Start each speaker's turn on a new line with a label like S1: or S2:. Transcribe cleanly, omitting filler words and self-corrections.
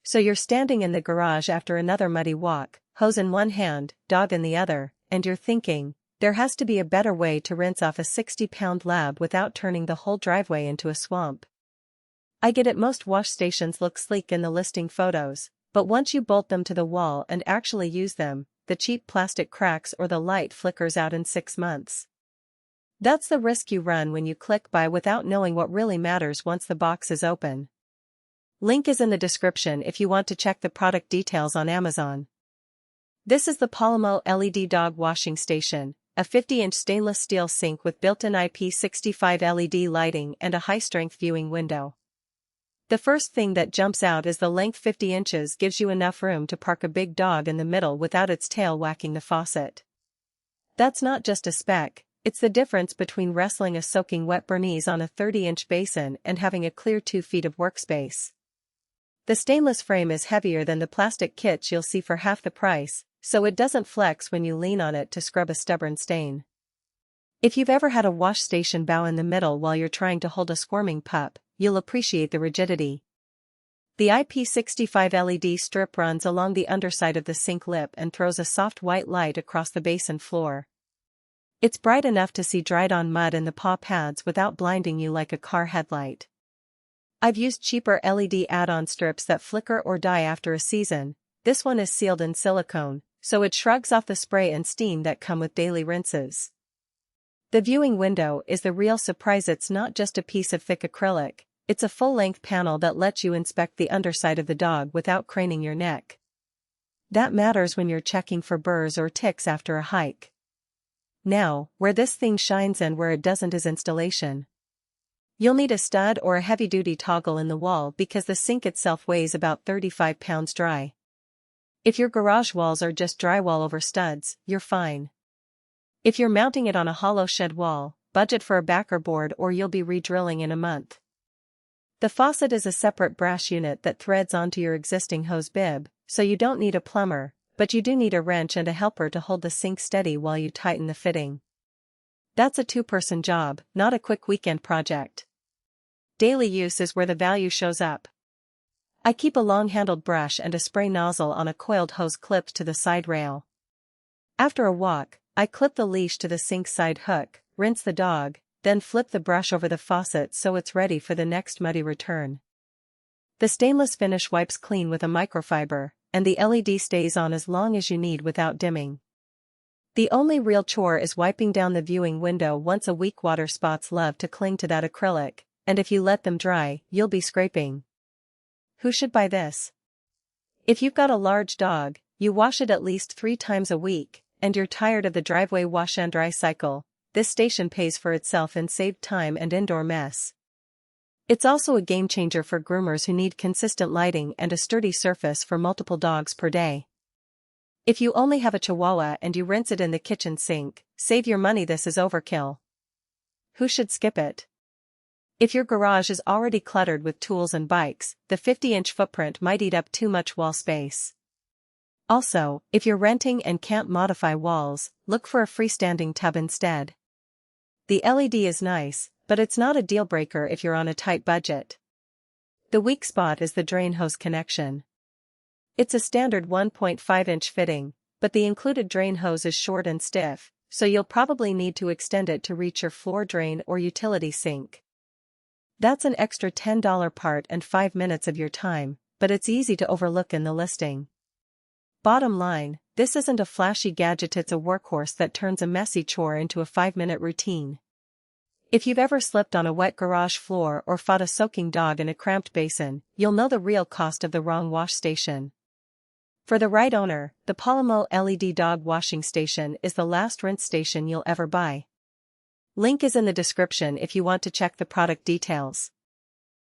S1: So you're standing in the garage after another muddy walk, hose in one hand, dog in the other, and you're thinking, there has to be a better way to rinse off a 60-pound lab without turning the whole driveway into a swamp. I get it, most wash stations look sleek in the listing photos, but once you bolt them to the wall and actually use them, the cheap plastic cracks or the light flickers out in 6 months. That's the risk you run when you click buy without knowing what really matters once the box is open. Link is in the description if you want to check the product details on Amazon. This is the POLIMO LED Dog Washing Station, a 50-inch stainless steel sink with built-in IP65 LED lighting and a high-strength viewing window. The first thing that jumps out is the length. 50 inches gives you enough room to park a big dog in the middle without its tail whacking the faucet. That's not just a spec, it's the difference between wrestling a soaking wet Bernese on a 30-inch basin and having a clear 2 feet of workspace. The stainless frame is heavier than the plastic kits you'll see for half the price, so it doesn't flex when you lean on it to scrub a stubborn stain. If you've ever had a wash station bow in the middle while you're trying to hold a squirming pup, you'll appreciate the rigidity. The IP65 LED strip runs along the underside of the sink lip and throws a soft white light across the basin floor. It's bright enough to see dried-on mud in the paw pads without blinding you like a car headlight. I've used cheaper LED add-on strips that flicker or die after a season. This one is sealed in silicone, so it shrugs off the spray and steam that come with daily rinses. The viewing window is the real surprise. It's not just a piece of thick acrylic, it's a full-length panel that lets you inspect the underside of the dog without craning your neck. That matters when you're checking for burrs or ticks after a hike. Now, where this thing shines and where it doesn't is installation. You'll need a stud or a heavy-duty toggle in the wall because the sink itself weighs about 35 pounds dry. If your garage walls are just drywall over studs, you're fine. If you're mounting it on a hollow shed wall, budget for a backer board or you'll be re-drilling in a month. The faucet is a separate brass unit that threads onto your existing hose bib, so you don't need a plumber, but you do need a wrench and a helper to hold the sink steady while you tighten the fitting. That's a 2-person job, not a quick weekend project. Daily use is where the value shows up. I keep a long-handled brush and a spray nozzle on a coiled hose clipped to the side rail. After a walk, I clip the leash to the sink side hook, rinse the dog, then flip the brush over the faucet so it's ready for the next muddy return. The stainless finish wipes clean with a microfiber, and the LED stays on as long as you need without dimming. The only real chore is wiping down the viewing window once a week. Water spots love to cling to that acrylic, and if you let them dry, you'll be scraping. Who should buy this? If you've got a large dog, you wash it at least 3 times a week, and you're tired of the driveway wash and dry cycle, this station pays for itself in saved time and indoor mess. It's also a game changer for groomers who need consistent lighting and a sturdy surface for multiple dogs per day. If you only have a Chihuahua and you rinse it in the kitchen sink, save your money. This is overkill. Who should skip it? If your garage is already cluttered with tools and bikes, the 50-inch footprint might eat up too much wall space. Also, if you're renting and can't modify walls, look for a freestanding tub instead. The LED is nice, but it's not a deal-breaker if you're on a tight budget. The weak spot is the drain hose connection. It's a standard 1.5-inch fitting, but the included drain hose is short and stiff, so you'll probably need to extend it to reach your floor drain or utility sink. That's an extra $10 part and 5 minutes of your time, but it's easy to overlook in the listing. Bottom line, this isn't a flashy gadget, it's a workhorse that turns a messy chore into a 5-minute routine. If you've ever slipped on a wet garage floor or fought a soaking dog in a cramped basin, you'll know the real cost of the wrong wash station. For the right owner, the POLIMO LED Dog Washing Station is the last rinse station you'll ever buy. Link is in the description if you want to check the product details.